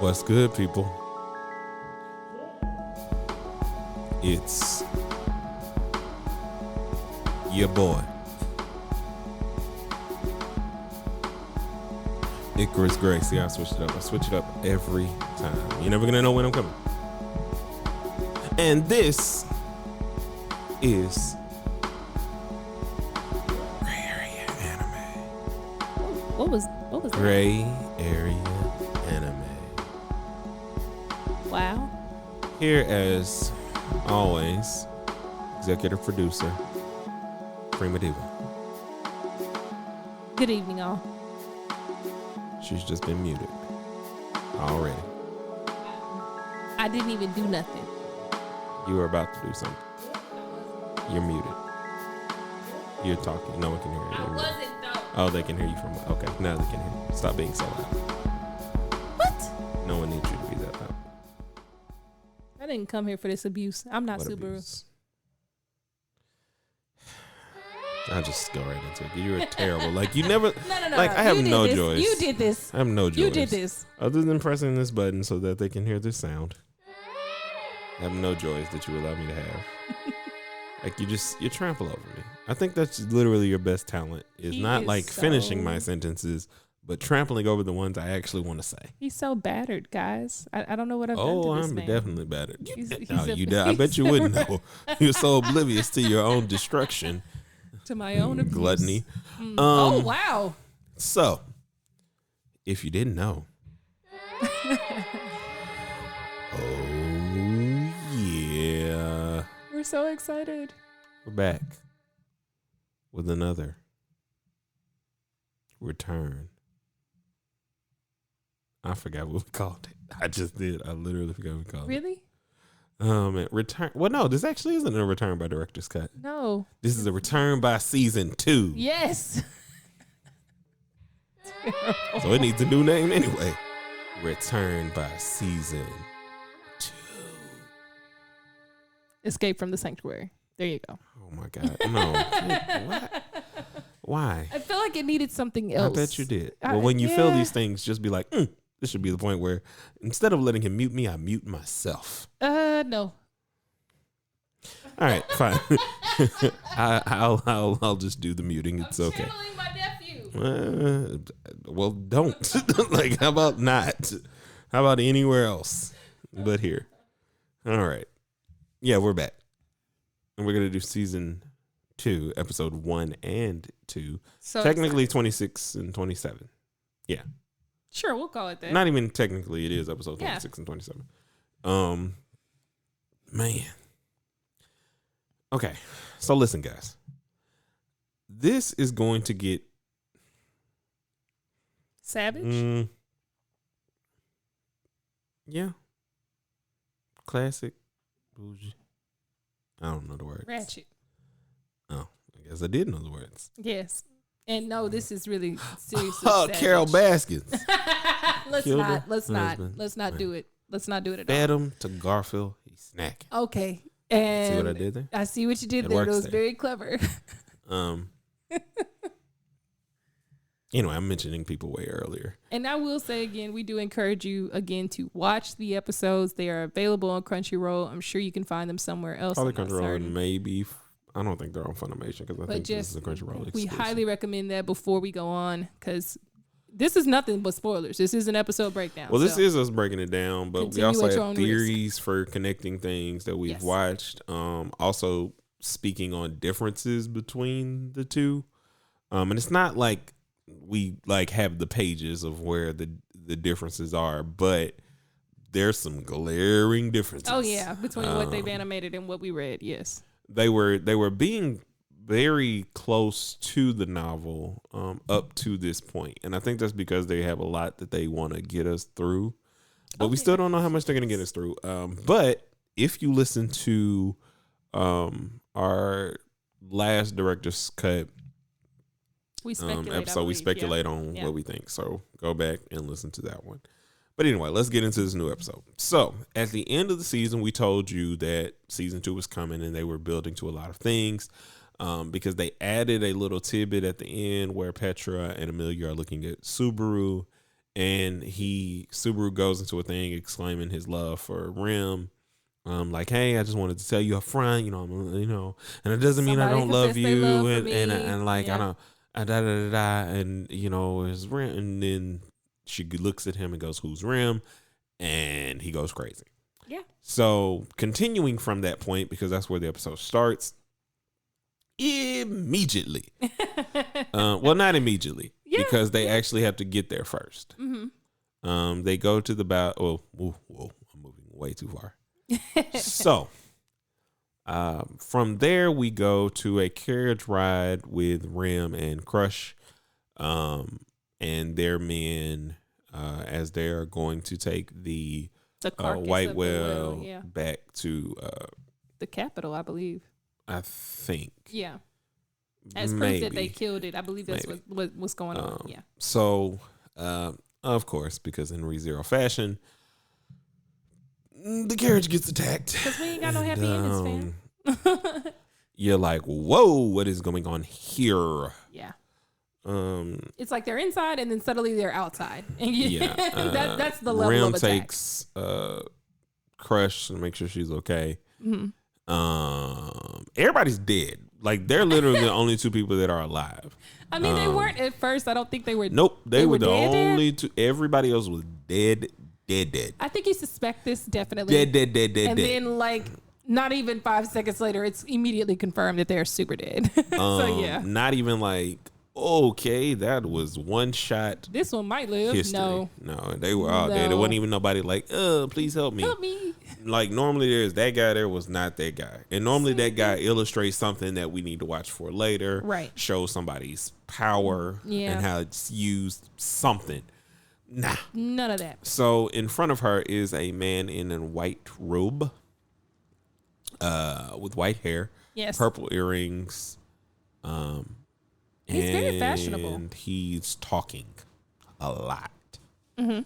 What's good, people? It's your boy, Icarus Gray. See, I switched it up. I switch it up every time. You're never gonna know when I'm coming. And this is Gray Area Anime. What was that? Gray Area Anime. Wow. Here, as always, executive producer, Prima Diva. Good evening, all. She's just been muted already. I didn't even do nothing. You were about to do something. You're muted. You're talking. No one can hear you. I wasn't though. Oh, they can hear you from. Okay, now they can hear you. Stop being so loud. What? No one needs you to be that loud. I didn't come here for this abuse. I'm not What Subaru. abuse? I'll just go right into it. You're terrible. Like, you never. No. Like, I have You did no this. joys. You did this. I have no joys. You did this. Other than pressing this button so that they can hear this sound. I have no joys that you allow me to have. Like, you trample over me. I think that's literally your best talent. Is He not is like so- finishing my sentences, but trampling over the ones I actually want to say. He's so battered, guys. I don't know what I've done Oh, to this I'm man. definitely battered. He's I bet you wouldn't know. You're so oblivious to your own destruction. To my own abuse. Gluttony. Oh, wow. So, if you didn't know. Oh, yeah. We're so excited. We're back with another return. I forgot what we called it. I just did. I literally forgot what we called it. Really? Return. Well, no, this actually isn't a return by director's cut. No. This is a return by season 2. Yes. So it needs a new name anyway. Return by season 2. Escape from the Sanctuary. There you go. Oh my God. No. What? Why? I feel like it needed something else. I bet you did. Well, when you feel these things, just be like, this should be the point where instead of letting him mute me, I mute myself. No. All right, fine. I'll just do the muting. It's okay. Channeling my nephew. Well, don't. Like, how about not? How about anywhere else but here? All right. Yeah, we're back. And we're going to do season 2, episode 1 and 2. So Technically 26 and 27. Yeah. Sure, we'll call it that. Not even technically, it is episode 26 Yeah. and 27. Man. Okay. So listen, guys. This is going to get Savage? Yeah. Classic. Bougie. I don't know the words. Ratchet. Oh, I guess I did know the words. Yes. And no, this is really seriously Oh, savage. Carol Baskins. Let's Killed not her husband. let's not do it. Let's not do it at Fed all. him to Garfield. He's snacking. Okay. And See what I did there? I see what you did It there. It works was there. very clever. Anyway, I'm mentioning people way earlier. And I will say again, we do encourage you again to watch the episodes. They are available on Crunchyroll. I'm sure you can find them somewhere else. Probably I'm not Crunchyroll, certain. maybe. I don't think they're on Funimation because I But think this is just a Crunchyroll we exclusive. highly recommend that before we go on, because this is nothing but spoilers. This is an episode breakdown. Well, this so is us breaking it down, but we continue also at your have own theories for connecting things that we've Yes. watched. Also speaking on differences between the two. And it's not like we like have the pages of where the differences are, but there's some glaring differences. Oh yeah, between what they've animated and what we read. Yes. They were being very close to the novel up to this point, and I think that's because they have a lot that they want to get us through, but we still don't know how much they're going to get us through. But if you listen to our last director's cut We speculate. I episode, we believe. speculate Yeah. on Yeah. what we think. So go back and listen to that one. But anyway, let's get into this new episode. So at the end of the season, we told you that season 2 was coming and they were building to a lot of things because they added a little tidbit at the end where Petra and Amelia are looking at Subaru and Subaru goes into a thing exclaiming his love for Rim. Like, hey, I just wanted to tell you up front, and it doesn't mean I don't love you, and like I don't, and his Rim, and then she looks at him and goes, "Who's Rim?" And he goes crazy. Yeah. So continuing from that point, because that's where the episode starts. Immediately, well, not immediately, because they actually have to get there first. Mm-hmm. They go to the whoa, I'm moving way too far. So, from there we go to a carriage ride with Rim and Crush, and their men, as they are going to take the white whale back to the capital, I believe. I think. Yeah. As proof that they killed it, I believe that's what's going on. Yeah. So, of course, because in ReZero fashion, the carriage gets attacked. Because we ain't got no happy endings, fam. You're like, whoa, what is going on here? Yeah. It's like they're inside and then suddenly they're outside. And that's the level Rim of attack. takes Crush to make sure she's okay. Mm-hmm. Everybody's dead. Like, they're literally the only two people that are alive. I mean, they weren't at first. I don't think they were. Nope. They were the only two. Everybody else was dead. I think you suspect this definitely. Dead. And then, like, not even 5 seconds later, it's immediately confirmed that they're super dead. So, yeah. Not even like, okay, that was one shot. This one might live. History. No, they were all dead. There wasn't even nobody like, please help me. Help me. Like, normally there's that guy, there was not that guy. And normally that guy illustrates something that we need to watch for later. Right. Show somebody's power and how it's used, something. Nah. None of that. So in front of her is a man in a white robe, with white hair, purple earrings. He's very fashionable. And he's talking a lot. Mm-hmm.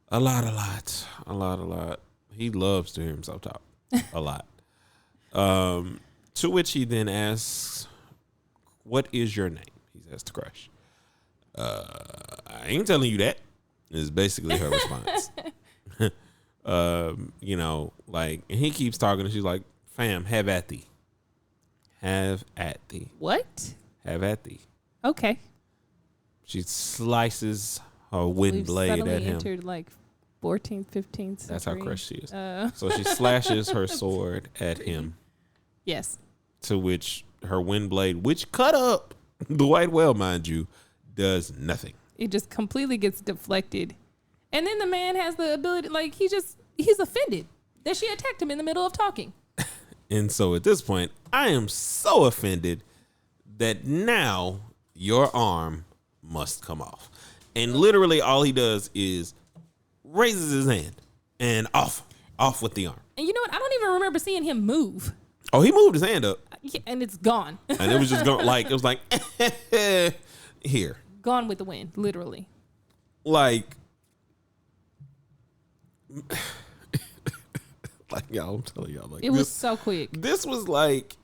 A lot. He loves to hear himself talk a lot. To which he then asks, "What is your name?" He says to Crush. I ain't telling you that. Is basically her response. Like, and he keeps talking, and she's like, "Fam, have at thee. Have at thee. What? Have at thee." Okay. She slices her wind blade at him. Entered like 14th, 15th century. That's how crushed she is. So she slashes her sword at him. Yes. To which her wind blade, which cut up the white whale, mind you, does nothing. It just completely gets deflected. And then the man has the ability, like, he's offended that she attacked him in the middle of talking. And so at this point, I am so offended that now your arm must come off. And literally all he does is raises his hand and off with the arm. And you know what? I don't even remember seeing him move. Oh, he moved his hand up. Yeah, and it's gone. And it was just going like, it was like, here. Gone with the wind, literally. Like, y'all, I'm telling y'all, like, it was so quick. This was like,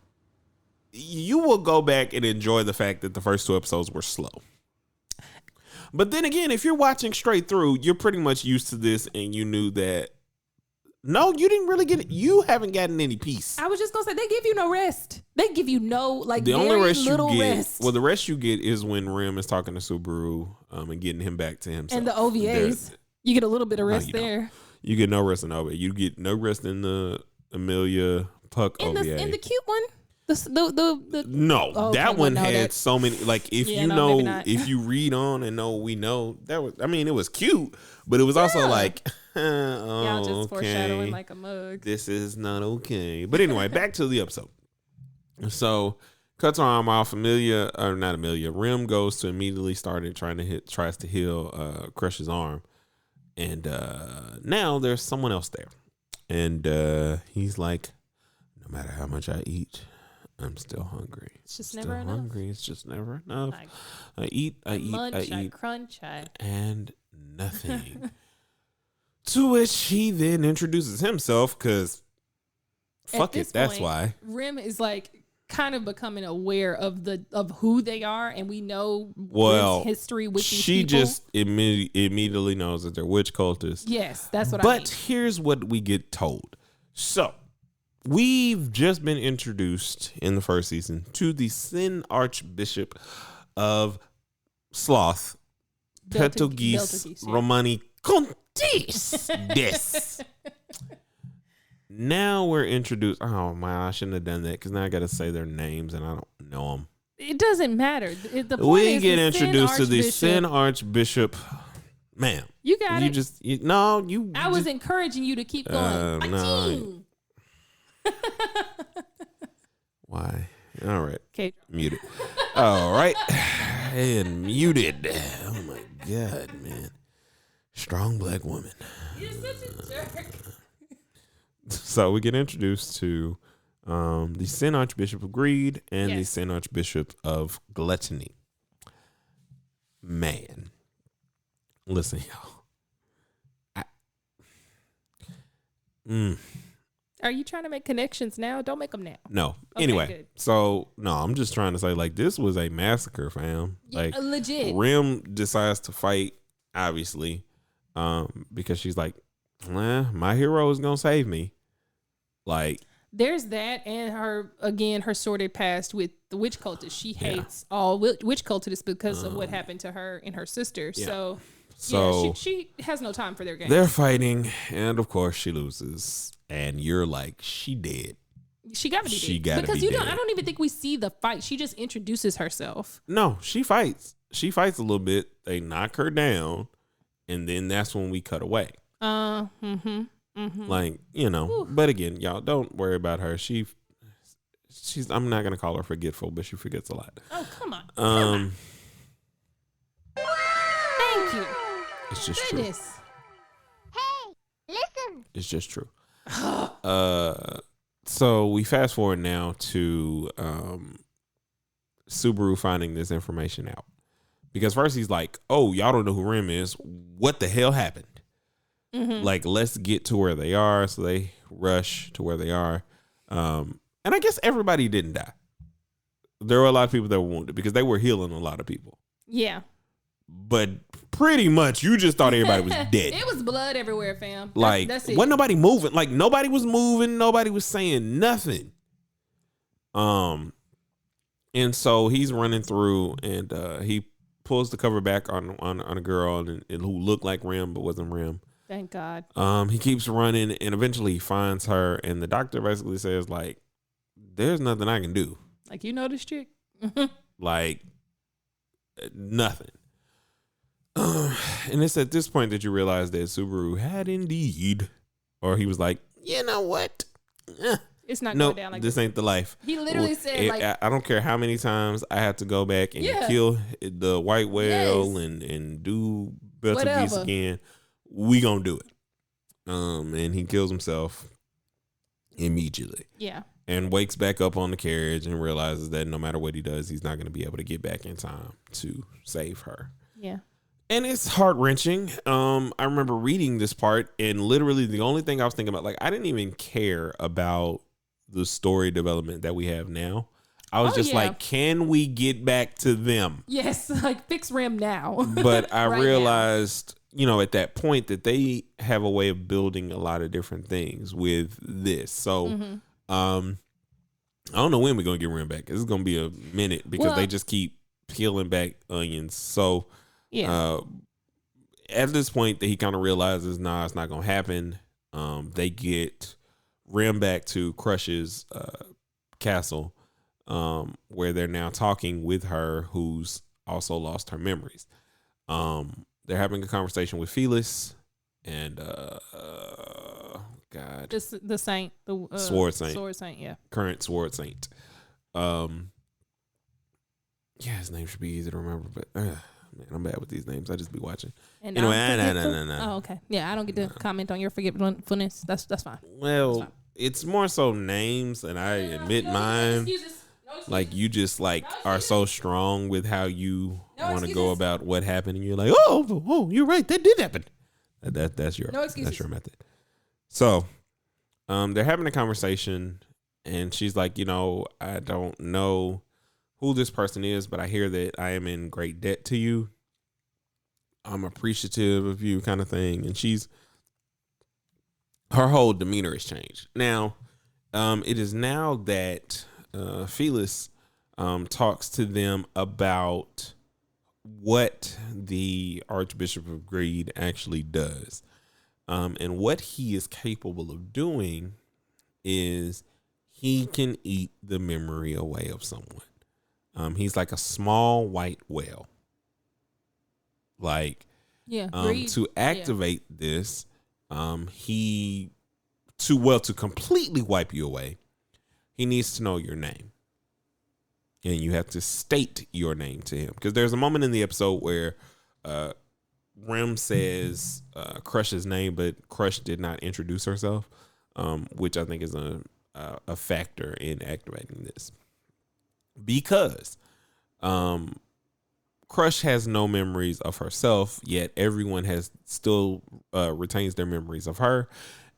you will go back and enjoy the fact that the first two episodes were slow. But then again, if you're watching straight through, you're pretty much used to this, and you knew that. No, you didn't really get it. You haven't gotten any peace. I was just gonna say, they give you no rest. They give you no, like, the only rest little you get. rest. Well, the rest you get is when Rim is talking to Subaru, and getting him back to himself. And the OVAs, you get a little bit of rest there. You get no rest in OVA. You get no rest in the Amelia Puck OVA. In the cute one. That one had so many, like, if if you read on and know, we know that was, I mean, it was cute, but it was also like, y'all just foreshadowing like a mug. This is not okay. But anyway, back to the episode. So cuts her arm off. Rim goes to immediately tries to heal Crush's arm. And now there's someone else there. And he's like, no matter how much I eat, I'm still hungry. It's just never enough. It's just never enough. I eat, I crunch, and nothing. To which he then introduces himself, because fuck it, that's why. Rim is like kind of becoming aware of who they are, and we know well, Rim's history with these she people. just immediately knows that they're witch cultists. Yes, that's what I mean. But here's what we get told. So we've just been introduced in the first season to the Sin Archbishop of Sloth, Petogis Romani Contis. This. Now we're introduced. Oh my! I shouldn't have done that because now I got to say their names and I don't know them. It doesn't matter. The point We is get the introduced to the Sin Sin Archbishop. Ma'am, You got it. I I was encouraging you to keep going. no. Why? All right. Okay. Muted. All right. And muted. Oh my God, man. Strong black woman. You're such a jerk. So we get introduced to the Sin Archbishop of Greed and the Sin Archbishop of Gluttony. Man. Listen, y'all. Are you trying to make connections now? Don't make them now. No. Okay, anyway, good. so no, I'm just trying to say like this was a massacre, fam. Like legit. Rim decides to fight, obviously, because she's like, my hero is gonna save me. Like there's that, and her sordid past with the witch cultists. She hates all witch cultists because of what happened to her and her sister. Yeah. So she has no time for their games. They're fighting, and of course she loses. And you're like, she dead. She got to be She dead. gotta because be I dead. don't even think we see the fight. She just introduces herself. No, she fights. She fights a little bit. They knock her down, and then that's when we cut away. Like, Whew. But again, y'all don't worry about her. She's. I'm not gonna call her forgetful, but she forgets a lot. Oh, come on. Come on. Thank you. It's just Goodness. Hey, listen. true. It's just true. So we fast forward now to Subaru finding this information out. Because first he's like, oh, y'all don't know who Rim is. What the hell happened? Like, let's get to where they are. So they rush to where they are. And I guess everybody didn't die. There were a lot of people that were wounded because they were healing a lot of people. Yeah. But pretty much you just thought everybody was dead. It was blood everywhere, fam. Like, that's it. wasn't nobody moving. Like, nobody was moving. Nobody was saying nothing. And so he's running through, and he pulls the cover back on a girl and who looked like Rim but wasn't Rim. Thank God. He keeps running, and eventually he finds her, and the doctor basically says, like, there's nothing I can do. Like, you know this chick? Like, nothing. And it's at this point that you realize that Subaru had indeed, or he was like, you know what? It's not No, going down like this ain't the life. He literally said, like, I don't care how many times I have to go back and Yeah. kill the white whale Yes. and do Betelgeuse Whatever. again. We gonna do it. And he kills himself immediately yeah. and wakes back up on the carriage and realizes that no matter what he does, he's not going to be able to get back in time to save her. Yeah. And it's heart wrenching. I remember reading this part, and literally the only thing I was thinking about, like, I didn't even care about the story development that we have now. I was just like, can we get back to them? Yes. Like, fix Rim now. But I Right realized, at that point that they have a way of building a lot of different things with this. So, I don't know when we're going to get Rim back. This is going to be a minute because they just keep peeling back onions. So, Yeah. at this point that he kind of realizes, nah, it's not going to happen. They get Rim back to Crush's castle, where they're now talking with her, who's also lost her memories. They're having a conversation with Felis and God, The saint, the Sword Saint. Sword Saint, yeah. Current Sword Saint. Yeah, his name should be easy to remember, but man, I'm bad with these names. I just be watching. And Anyway, I'm no. forgetful. Oh, okay. Yeah, I don't get to comment on your forgetfulness. That's fine. Well, it's more so names, and I admit mine. Like, you just like are so strong with how you want to go about what happened, and you're like, oh, you're right, that did happen. That's your No excuses. that's your method. So, they're having a conversation, And she's like, I don't know who this person is, but I hear that I am in great debt to you. I'm appreciative of you, kind of thing. And her whole demeanor has changed. Now, it is now that Phyllis talks to them about what the Archbishop of Greed actually does. And what he is capable of doing is he can eat the memory away of someone. He's like a small white whale. Like, to activate this, to completely wipe you away, he needs to know your name. And you have to state your name to him. Because there's a moment in the episode where Rem says Crush's name, but Crush did not introduce herself, which I think is a factor in activating this. Because Crush has no memories of herself, yet everyone has still retains their memories of her.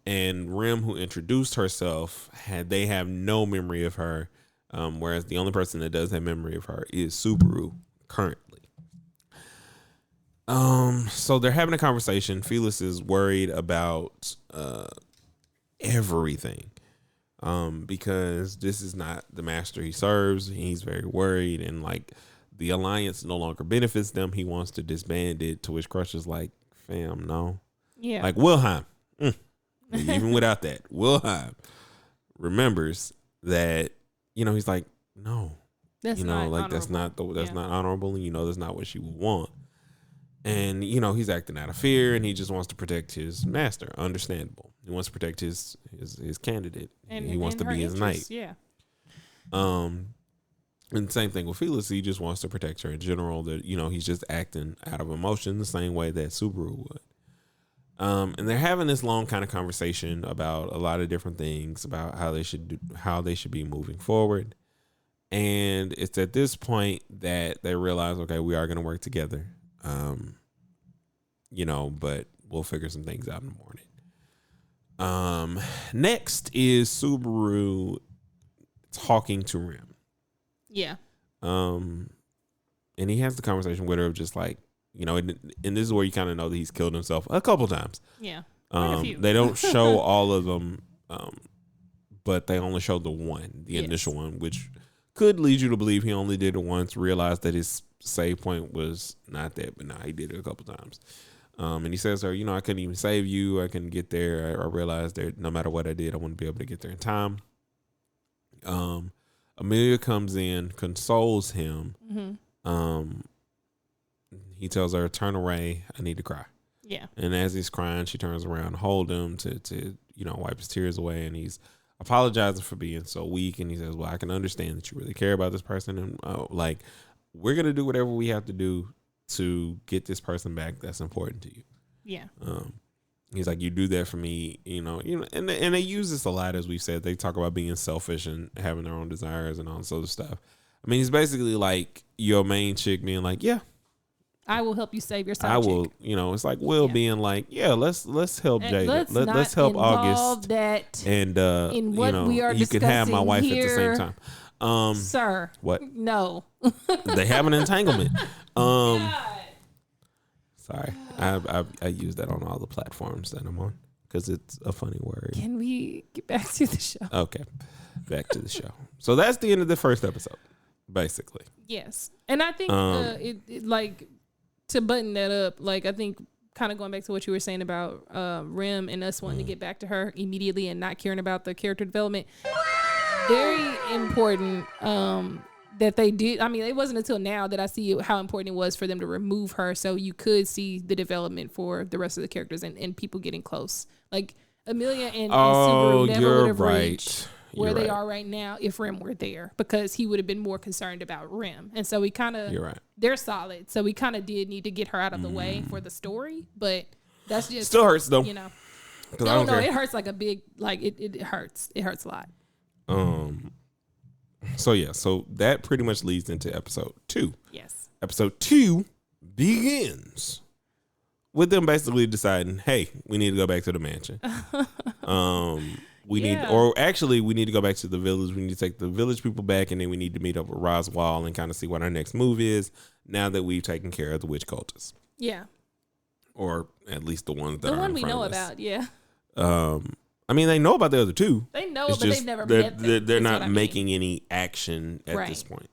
And Rem, who introduced herself, they have no memory of her, whereas the only person that does have memory of her is Subaru currently. So they're having a conversation. Phyllis is worried about everything. Because this is not the master he serves. He's very worried, and like the alliance no longer benefits them. He wants to disband it, to which Crush is like, fam, no. Yeah. Like Wilhelm. Even without that, Wilhelm remembers that, he's like, no. That's not like that's not honorable, and that's not what she would want. And, he's acting out of fear, and he just wants to protect his master. Understandable. He wants to protect his candidate. And he wants to be his knight. Yeah. And same thing with Phyllis. He just wants to protect her in general. That, he's just acting out of emotion the same way that Subaru would. And they're having this long kind of conversation about a lot of different things, about how they should be moving forward. And it's at this point that they realize, okay, we are going to work together. But we'll figure some things out in the morning. Next is Subaru talking to Rem. Yeah. And he has the conversation with her of just like, and this is where you kind of know that he's killed himself a couple times. Yeah. Quite a few. They don't show all of them, but they only show the one, the initial one, which could lead you to believe he only did it once, realized that his save point was not that, but he did it a couple times. And he says to her, I couldn't even save you. I couldn't get there. I realized that no matter what I did, I wouldn't be able to get there in time. Amelia comes in, consoles him. Mm-hmm. He tells her, turn away. I need to cry. Yeah. And as he's crying, she turns around to hold him to wipe his tears away. And he's apologizing for being so weak. And he says, well, I can understand that you really care about this person. And we're going to do whatever we have to do to get this person back that's important to you. Yeah. He's like, you do that for me, and they use this a lot, as we've said. They talk about being selfish and having their own desires and all this other stuff. I mean, he's basically like your main chick being like, yeah, I will help you save your side I will, chick. It's like Will being like, yeah, let's help Jada. Let's help August. That and in what we are you can have my wife here, at the same time. Sir. What? No. They have an entanglement. Sorry, I use that on all the platforms that I'm on because it's a funny word. Can we get back to the show? Okay, back to the show. So that's the end of the first episode, basically. Yes, and I think it like to button that up. Like I think kind of going back to what you were saying about Rem and us wanting to get back to her immediately and not caring about the character development. Very important. That they did. I mean, it wasn't until now that I see how important it was for them to remove her, so you could see the development for the rest of the characters and people getting close. Like Amelia and Subaru never would have reached where they are right now if Rem were there, because he would have been more concerned about Rem. And so we kind of, they're solid. So we kind of did need to get her out of the way for the story, but that's just still hurts though. No, it hurts like a big, like it hurts. It hurts a lot. So that pretty much leads into episode 2. Yes. Episode 2 begins with them basically deciding, hey, we need to go back to the mansion. we need, or actually, we need to go back to the village. We need to take the village people back, and then we need to meet up with Roswell and kind of see what our next move is now that we've taken care of the witch cultists. Yeah. Or at least the ones that are the one in we front know of us. about. Yeah. I mean, they know about the other two. They know, but they've never met them. They're not making any action at this point.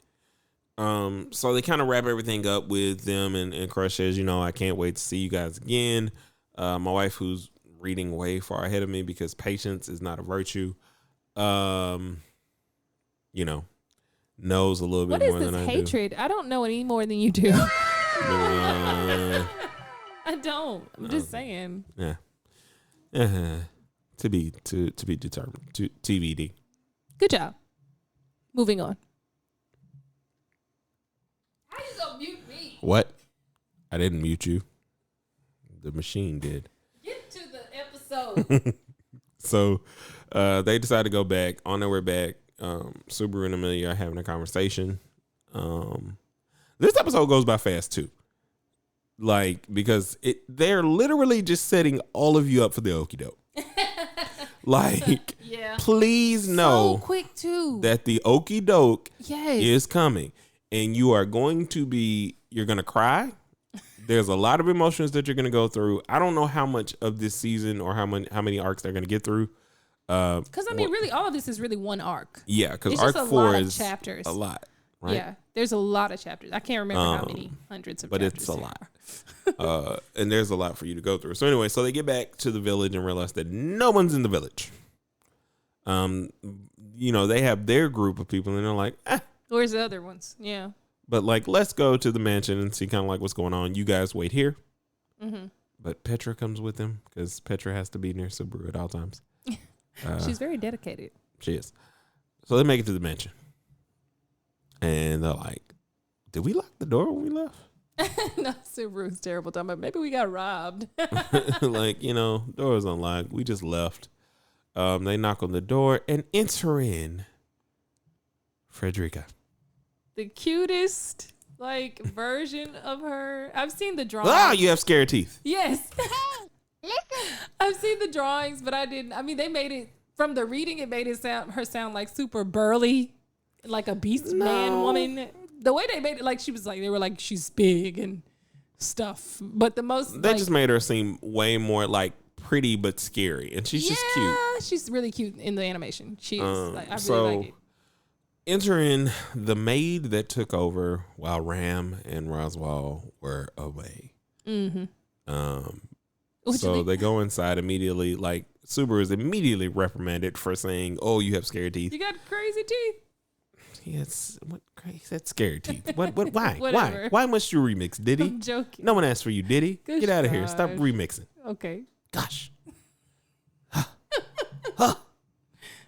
So they kind of wrap everything up with them, and Crush says, I can't wait to see you guys again. My wife, who's reading way far ahead of me because patience is not a virtue, knows a little bit more than I do. What is this hatred? I don't know any more than you do. I don't. I'm just saying. Yeah. To be determined. TBD. Good job. Moving on. How you gonna mute me? What? I didn't mute you. The machine did. Get to the episode. So they decide to go back. On their way back, Subaru and Amelia are having a conversation. This episode goes by fast too. Because they're literally just setting all of you up for the okie doke. Yeah. Please know so quick too that the okie doke yes. is coming, and you're going to cry. There's a lot of emotions that you're going to go through. I don't know how much of this season or how many arcs they're going to get through. Because really, all of this is really one arc. Yeah, because arc 4 is chapters. A lot. Right? Yeah, there's a lot of chapters. I can't remember how many hundreds of chapters. But it's a lot. And there's a lot for you to go through. So anyway, so they get back to the village and realize that no one's in the village. They have their group of people, and they're like, where's the other ones? Yeah. But let's go to the mansion and see kind of what's going on. You guys wait here. Mm-hmm. But Petra comes with them because Petra has to be near Subaru at all times. She's very dedicated. She is. So they make it to the mansion. And they're like, did we lock the door when we left? No, Subaru's terrible. Talking about maybe we got robbed. Door was unlocked. We just left. They knock on the door and enter in Frederica. The cutest version of her. I've seen the drawings. Ah, you have scary teeth. Yes. Hey, listen. I've seen the drawings, but I didn't. I mean, they made it from the reading. It made her sound like super burly, like a beast man woman. The way they made it, she was they were she's big and stuff. But the most they just made her seem way more pretty but scary, and she's just cute. Yeah, she's really cute in the animation. She is. I really like it. Entering the maid that took over while Ram and Roswell were away. Mm-hmm. So they go inside immediately. Subaru is immediately reprimanded for saying, "Oh, you have scary teeth. You got crazy teeth." Yes, what crazy? That's scary teeth. What? Why? Whatever. Why must you remix? Did he? I'm joking. No one asked for you, did he? Good Get out of here. gosh. Stop remixing. Okay. Gosh.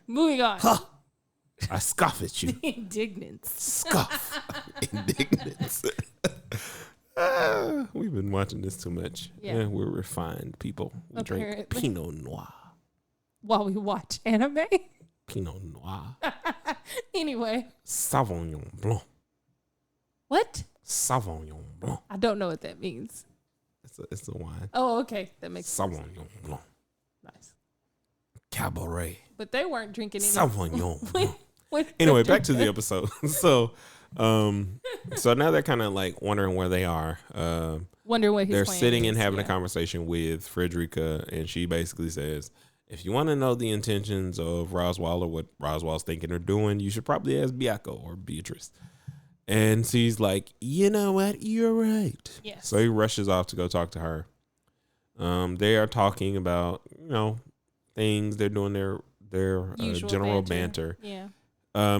Moving on. I scoff at you. Indignance. Scoff. Indignance. We've been watching this too much. Yeah. We're refined people. We drink Pinot Noir. While we watch anime. Pinot Noir. Anyway. Sauvignon Blanc. What? Sauvignon Blanc. I don't know what that means. It's a wine. Oh, okay. That makes sense. Sauvignon Blanc. Nice. Cabaret. But they weren't drinking any. Sauvignon Blanc. Anyway, back to the episode. So now they're kind of wondering where they are. Wondering what they're sitting and having a conversation with Frederica, and she basically says, if you want to know the intentions of Roswell or what Roswell's thinking or doing, you should probably ask Biako or Beatrice. And she's like, you know what? You're right. Yes. So he rushes off to go talk to her. They are talking about, things. They're doing their general banter. Yeah.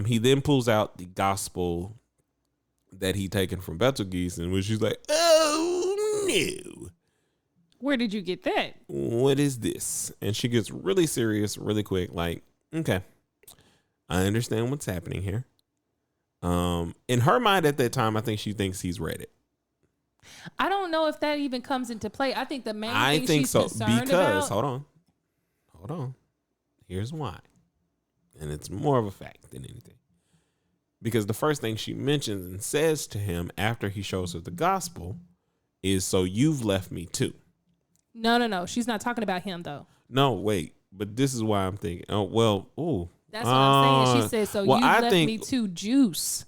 He then pulls out the gospel that he taken from Betelgeuse, and which she's like, oh no. Where did you get that? What is this? And she gets really serious really quick. Okay, I understand what's happening here. In her mind at that time, I think she thinks he's read it. I don't know if that even comes into play. I think the main thing she's concerned because about. Hold on. Here's why. And it's more of a fact than anything. Because the first thing she mentions and says to him after he shows her the gospel is, so you've left me too. No. She's not talking about him, though. No, wait. but this is why I'm thinking. Oh well, That's what I'm saying. She said, "So you left me to juice."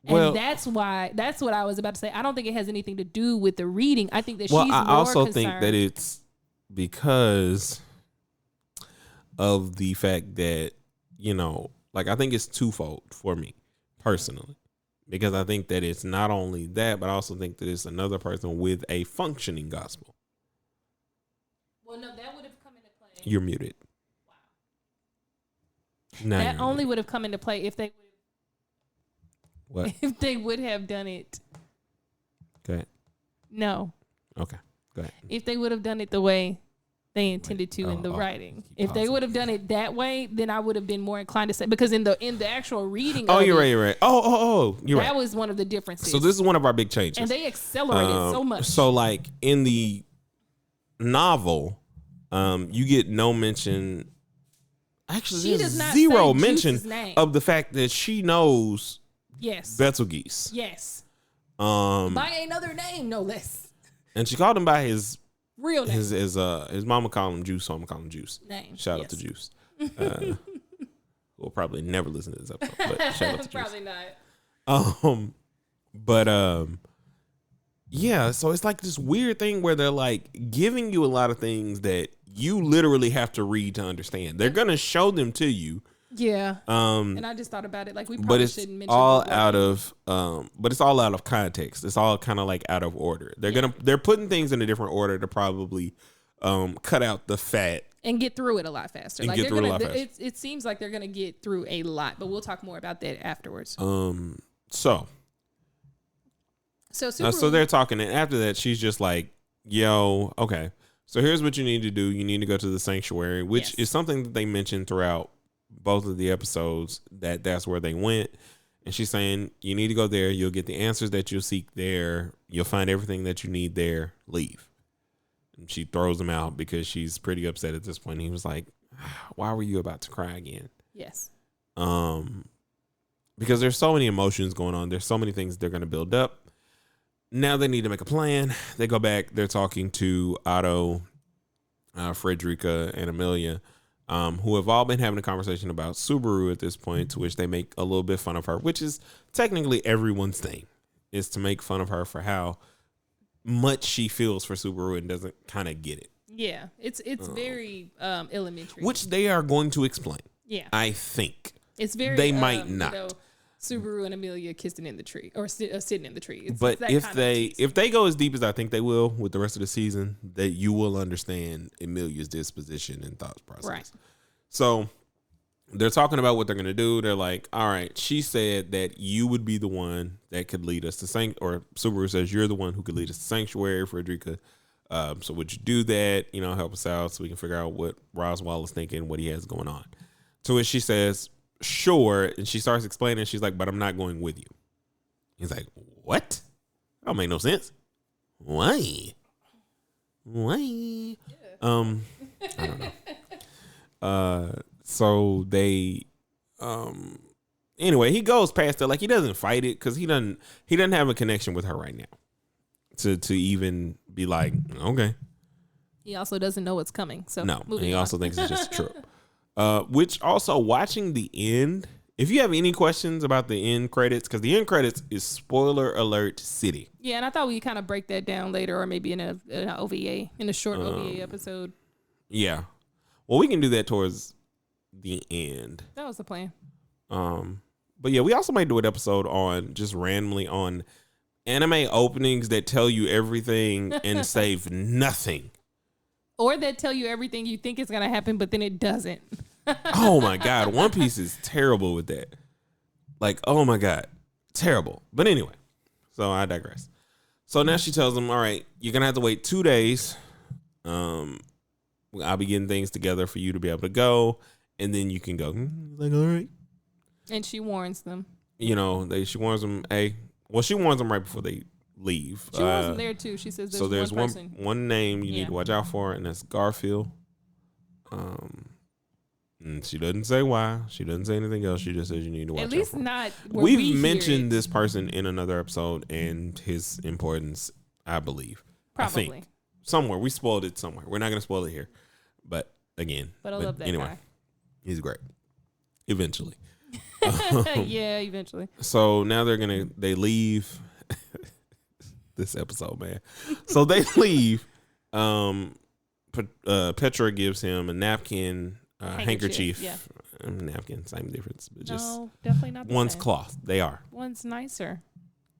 And that's what I was about to say. I don't think it has anything to do with the reading. I think that she's more concerned. Well, I also think that it's because of the fact that, like, I think it's twofold for me personally, because I think that it's not only that, but I also think that it's another person with a functioning gospel. Well, no, that would have come into play. You're muted. Wow. That only would have come into play if they What? If they would have done it. Go ahead. No. Okay. Go ahead. If they would have done it the way they intended to in the writing. If they would have done it that way, then I would have been more inclined to say, because in the actual reading you're right. You're right. That was one of the differences. So this is one of our big changes. And they accelerated so much. So like in the novel, you get no mention. Actually, she does not zero say mention name. Of the fact that she knows Betelgeuse. Yes. By another name, no less. And she called him by his real name. His mama called him Juice, so I'm gonna call him Juice. Name. Shout out to Juice. We'll probably never listen to this episode, but shout out to Juice. Probably not. Yeah, so it's like this weird thing where they're like giving you a lot of things that you literally have to read to understand. They're gonna show them to you. Yeah. And I just thought about it, like we probably shouldn't mention all out of but it's all out of context. It's all kind of like out of order. They're putting things in a different order to probably cut out the fat and get through it a lot faster. Like they're gonna it seems like they're gonna get through a lot, but we'll talk more about that afterwards. So they're talking, and after that she's just like, yo, okay, so here's what you need to do. You need to go to the sanctuary, which is something that they mentioned throughout both of the episodes, that's where they went. And she's saying, you need to go there. You'll get the answers that you'll seek there. You'll find everything that you need there. Leave. And she throws him out because she's pretty upset at this point. He was like, why were you about to cry again? Yes. Because there's so many emotions going on. There's so many things they're going to build up. Now they need to make a plan. They go back. They're talking to Otto, Frederica, and Amelia, who have all been having a conversation about Subaru at this point, to which they make a little bit fun of her, which is technically everyone's thing, is to make fun of her for how much she feels for Subaru and doesn't kind of get it. Yeah, it's very elementary. Which they are going to explain. Yeah. I think. It's very... They might not. Subaru and Amelia kissing in the tree, or sitting in the tree. But if they go as deep as I think they will with the rest of the season, that you will understand Amelia's disposition and thought process. Right. So they're talking about what they're going to do. They're like, all right, she said that you would be the one that could lead us to or Subaru says you're the one who could lead us to Sanctuary, Frederica. So would you do that? Help us out so we can figure out what Roswell is thinking, what he has going on. To which she says, sure. And she starts explaining. She's like, but I'm not going with you. He's like, what? That don't make no sense. Why? Yeah. I don't know. So they, anyway, he goes past it. Like, he doesn't fight it because he doesn't have a connection with her right now to even be like, okay. He also doesn't know what's coming. So no, he also thinks it's just true. Which also, watching the end, if you have any questions about the end credits, because the end credits is spoiler alert city. Yeah, and I thought we'd kind of break that down later, or maybe in an OVA, in a short OVA episode. Yeah. Well, we can do that towards the end. That was the plan. But yeah, we also might do an episode on just randomly on anime openings that tell you everything and save nothing. Or that tell you everything you think is going to happen, but then it doesn't. Oh my God. One Piece is terrible with that. Like, oh my God. Terrible. But anyway, so I digress. So now she tells them, all right, you're going to have to wait 2 days. I'll be getting things together for you to be able to go. And then you can go. Like, all right. And she warns them. She warns them, hey. Well, she warns them right before they leave. She warns them there too. She says there's one name you need to watch out for, and that's Garfield. And she doesn't say why. She doesn't say anything else. She just says you need to watch out for. At least not. We've mentioned this person in another episode and his importance, I believe. Probably. I think. Somewhere. We spoiled it somewhere. We're not going to spoil it here. But again. But I love that anyway, guy. He's great. Eventually. Yeah, eventually. So now they leave this episode, man. So they leave. Petra gives him a napkin, handkerchief. Yeah. Napkin, same difference. But just No, definitely not the one's same. cloth. They are. One's nicer.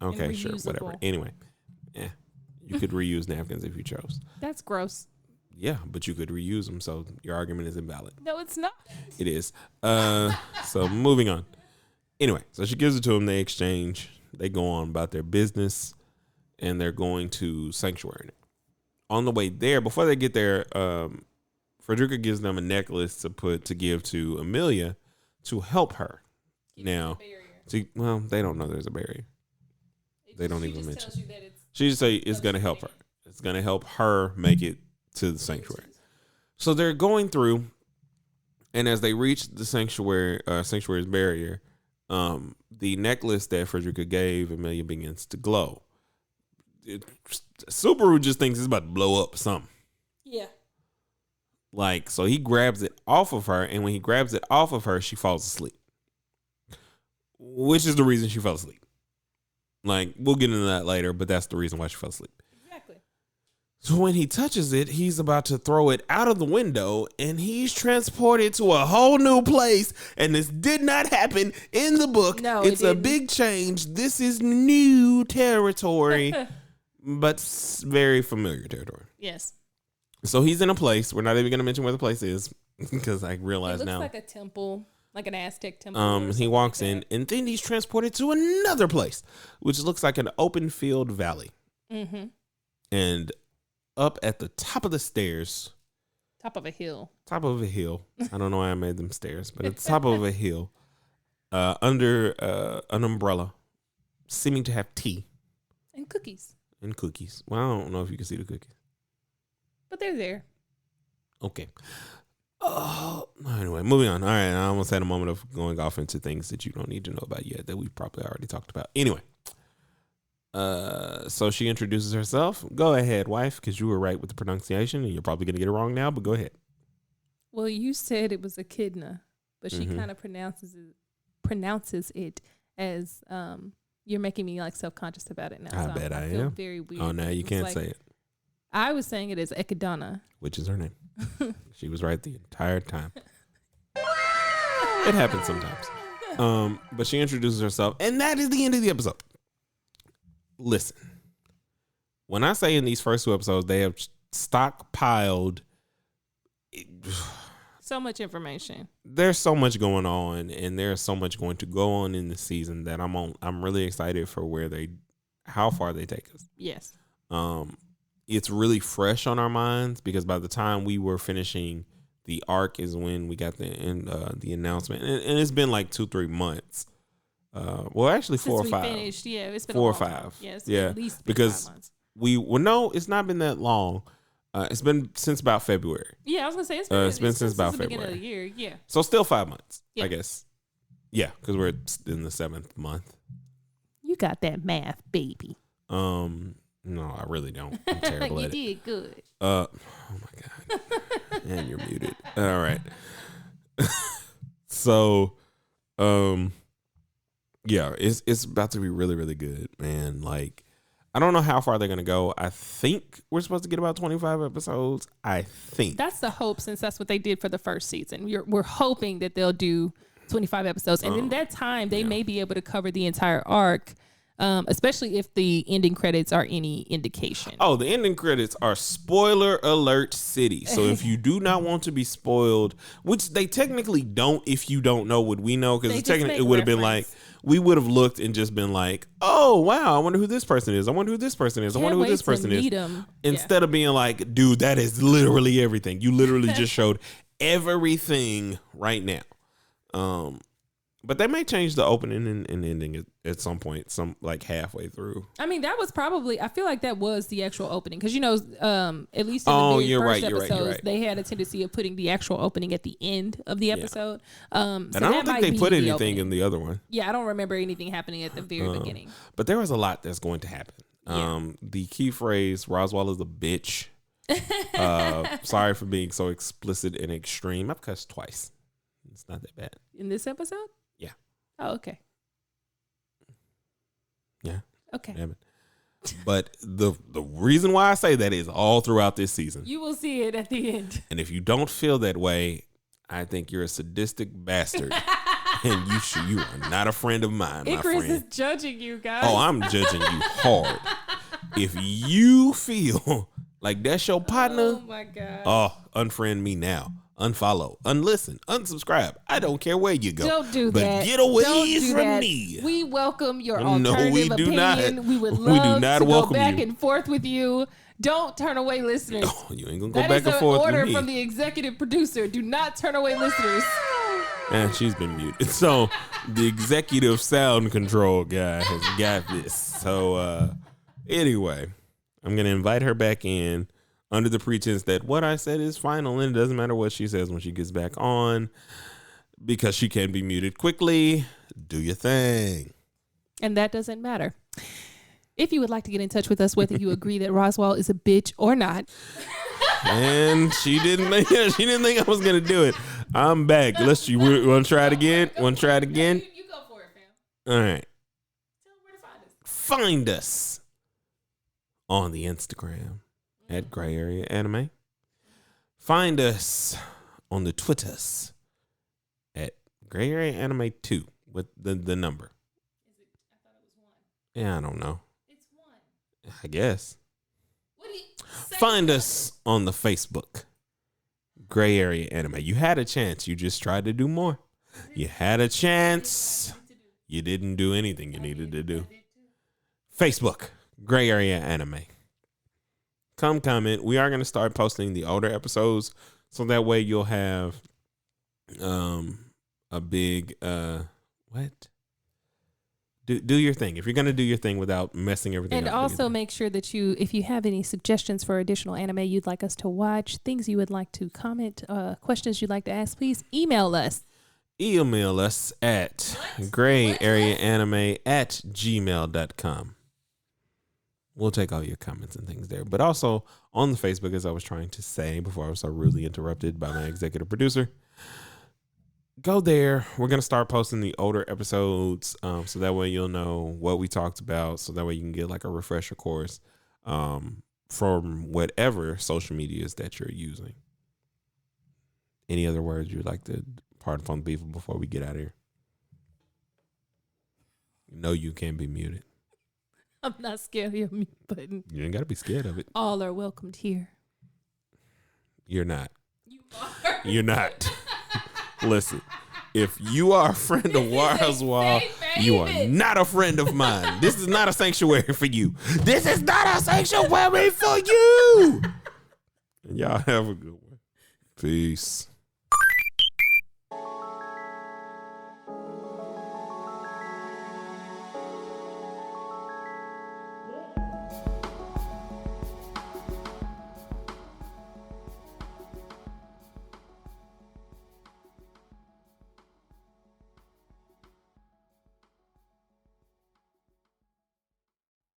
Okay, sure, whatever. reusable. Anyway, you could reuse napkins if you chose. That's gross. Yeah, but you could reuse them, so your argument is invalid. No, it's not. It is. So moving on. Anyway, so she gives it to him. They exchange. They go on about their business, and they're going to Sanctuary. On the way there, before they get there, Frederica gives them a necklace to give to Amelia to help her. Now, well, they don't know there's a barrier. They don't even mention. She just say it's going to help her. It's going to help her make it to the sanctuary. So they're going through, and as they reach the sanctuary's barrier, the necklace that Frederica gave Amelia begins to glow. Subaru just thinks it's about to blow up or something. Yeah. Like, so he grabs it off of her, and when he grabs it off of her, she falls asleep. Which is the reason she fell asleep. Like, we'll get into that later, but that's the reason why she fell asleep. Exactly. So when he touches it, he's about to throw it out of the window, and he's transported to a whole new place. And this did not happen in the book. No, it's a big change. This is new territory, but very familiar territory. Yes. So he's in a place. We're not even going to mention where the place is because I realize it looks now. like a temple, like an Aztec temple. He walks in, and then he's transported to another place, which looks like an open field valley. Mm-hmm. And up at the top of the stairs, top of a hill. I don't know why I made them stairs, but at the top of a hill, under an umbrella, seeming to have tea and cookies. Well, I don't know if you can see the cookies, but they're there. Okay. Anyway, moving on. All right, I almost had a moment of going off into things that you don't need to know about yet that we probably already talked about. Anyway, so she introduces herself. Go ahead, wife, because you were right with the pronunciation, and you're probably going to get it wrong now, but go ahead. Well, you said it was echidna, but she kind of pronounces it as you're making me like self-conscious about it now. I so bet I feel am. very weird. Oh, now you can't say it. I was saying it as echidna, which is her name. She was right the entire time. It happens sometimes. But she introduces herself, and that is the end of the episode. Listen, when I say in these first two episodes, they have stockpiled so much information. There's so much going on, and there's so much going to go on in the season that I'm really excited for how far they take us. Yes. It's really fresh on our minds because by the time we were finishing the arc is when we got the announcement, and it's been like 2-3 months. Well, actually 4 or 5. Finished. Yeah, it's been 4 or 5. Yes, yeah, at least because 5 months. No, it's not been that long. It's been since about February. Yeah, I was gonna say it's been since about the February. beginning of the year. Yeah. So still 5 months, yeah. I guess. Yeah, because we're in the 7th month. You got that math, baby. No, I really don't. I'm terrible at it. You did good. Oh my god. And you're muted. All right. So, yeah, it's about to be really, really good, man. Like, I don't know how far they're gonna go. I think we're supposed to get about 25 episodes. I think that's the hope, since that's what they did for the first season. We're hoping that they'll do 25 episodes, and in that time, they may be able to cover the entire arc. Especially if the ending credits are any indication. Oh, the ending credits are spoiler alert city. So if you do not want to be spoiled, which they technically don't if you don't know what we know, because technically it would have been like, we would have looked and just been like, oh, wow, I wonder who this person is. I wonder who this person is. I wonder who this person is. Instead of being like, dude, that is literally everything. You literally just showed everything right now. But they may change the opening and ending at some point, like halfway through. I mean, that was probably, I feel like that was the actual opening. Because, at least in the very first episodes, they had a tendency of putting the actual opening at the end of the episode. And I don't think they put anything in the other one. Yeah, I don't remember anything happening at the very beginning. But there was a lot that's going to happen. The key phrase, Roswell is a bitch. Sorry for being so explicit and extreme. I've cussed twice. It's not that bad. In this episode? Yeah. Oh, okay. Yeah. Okay. Damn it. But the reason why I say that is all throughout this season. You will see it at the end. And if you don't feel that way, I think you're a sadistic bastard. And you are not a friend of mine, my Icarus friend. is judging you guys. Oh, I'm judging you hard. If you feel like that's your partner, oh my God. oh, unfriend me now. Unfollow, unlisten, unsubscribe. I don't care where you go. Don't do but that. Get away Don't do from that. me. We welcome your No, alternative we do opinion. not. We would We do love not to go welcome back you. and forth with you. Don't turn away listeners. Oh, you ain't gonna go That back is and an forth order with me. from the executive producer. Do not turn away listeners. And she's been muted. So the executive sound control guy has got this. So anyway, I'm gonna invite her back in under the pretense that what I said is final and it doesn't matter what she says when she gets back on because she can be muted quickly. Do your thing. And that doesn't matter. If you would like to get in touch with us, whether you agree that Roswell is a bitch or not. And she didn't think I was gonna do it. I'm back. Want to try it again? Want to try it again? You go for it, fam. All right. Tell them where to find us. Find us on the Instagram at Gray Area Anime. Find us on the Twitters at Gray Area Anime 2 with the number. Is it? I thought it was 1. Yeah, I don't know. It's 1. I guess. What do you say? Find us on the Facebook, Gray Area Anime. You had a chance. You just tried to do more. You had a chance. You didn't do anything you needed to do. Facebook, Gray Area Anime. Come comment. We are going to start posting the older episodes so that way you'll have a big what? Do your thing. If you're going to do your thing without messing everything And up. also make sure that if you have any suggestions for additional anime you'd like us to watch, things you would like to comment, questions you'd like to ask, please email us. Email us at grayareaanime@gmail.com. We'll take all your comments and things there. But also on the Facebook, as I was trying to say before I was so rudely interrupted by my executive producer, go there. We're going to start posting the older episodes so that way you'll know what we talked about. So that way you can get like a refresher course from whatever social medias that you're using. Any other words you'd like to part from people before we get out of here? No, you can be muted. I'm not scared of your mute button. You ain't got to be scared of it. All are welcomed here. You're not. You are. You're not. Listen, if you are a friend of Roswell, you are not a friend of mine. This is not a sanctuary for you. This is not a sanctuary for you. Y'all have a good one. Peace.